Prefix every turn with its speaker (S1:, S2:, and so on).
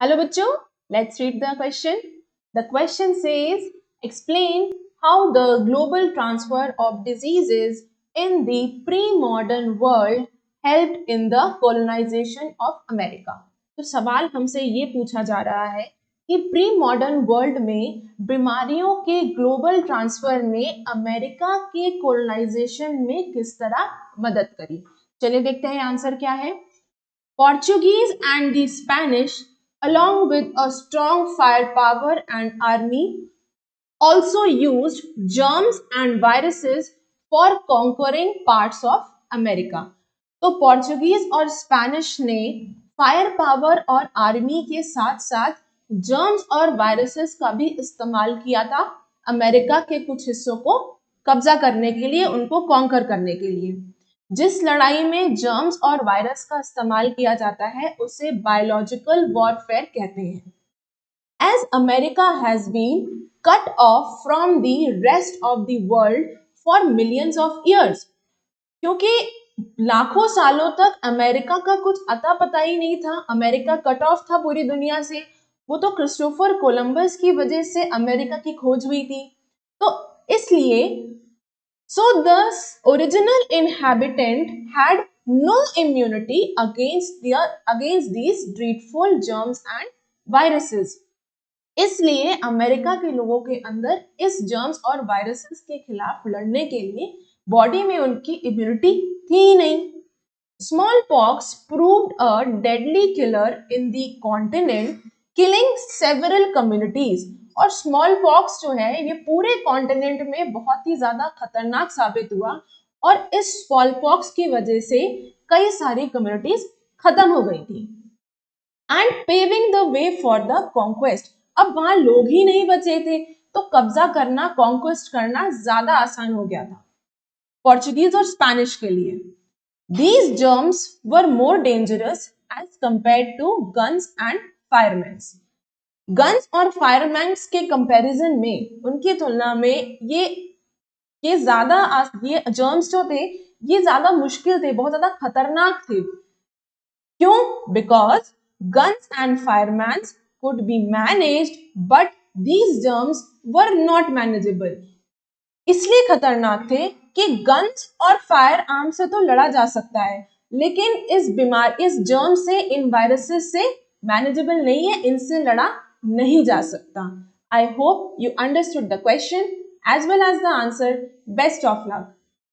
S1: Hello bachcho, let's read the question. The question says, explain how the global transfer of diseases in the pre-modern world helped in the colonization of America. तो सवाल हमसे ये पूछा जा रहा है कि प्री मॉडर्न वर्ल्ड में बीमारियों के ग्लोबल ट्रांसफर ने अमेरिका के कोलोनाइजेशन में किस तरह मदद करी। चलिए देखते हैं आंसर क्या है। Portuguese and the Spanish, along with a strong firepower and army, also used germs and viruses for conquering parts of America. तो पोर्चुगीज और स्पेनिश ने फायर पावर और आर्मी के साथ साथ जर्म्स और वायरसेस का भी इस्तेमाल किया था अमेरिका के कुछ हिस्सों को कब्जा करने के लिए, उनको कॉन्कर करने के लिए। जिस लड़ाई में जर्म्स और वायरस का इस्तेमाल किया जाता है उसे बायोलॉजिकल वॉरफेयर कहते हैं। As America has been cut off from the rest of the world for millions of years, क्योंकि लाखों सालों तक अमेरिका का कुछ अता पता ही नहीं था, अमेरिका कट ऑफ था पूरी दुनिया से। वो तो क्रिस्टोफर कोलंबस की वजह से अमेरिका की खोज हुई थी। तो इसलिए So the original inhabitant had no immunity against these dreadful germs and viruses. इसलिए अमेरिका के लोगों के अंदर इस जर्म्स और वायरसेस के खिलाफ लड़ने के लिए बॉडी में उनकी इम्यूनिटी थी ही नहीं। Smallpox proved a deadly killer in the continent, killing several communities. और स्मॉल पॉक्स जो है ये पूरे कॉन्टिनेंट में बहुत ही ज्यादा खतरनाक साबित हुआ और इस स्मॉल पॉक्स की वजह से कई सारी कम्युनिटीज खत्म हो गई थी। And paving the way for the conquest, अब वहां लोग ही नहीं बचे थे तो कब्जा करना, कॉन्क्वेस्ट करना ज्यादा आसान हो गया था पोर्चुगीज और स्पेनिश के लिए। These germs were more dangerous as compared to guns and firemen. Guns और फायरमैन्स के कंपैरिजन में, उनकी तुलना में ये ज्यादा ये जर्म्स जो थे ये ज्यादा मुश्किल थे, बहुत ज्यादा खतरनाक थे। क्यों? Because guns and firemans could be managed but these germs were not manageable. इसलिए खतरनाक थे कि गन्स और फायर आर्म से तो लड़ा जा सकता है लेकिन इस जर्म से, इन वायरसेस से मैनेजेबल नहीं है, इनसे लड़ा नहीं जा सकता। I hope you understood the question as well as the answer. Best of luck.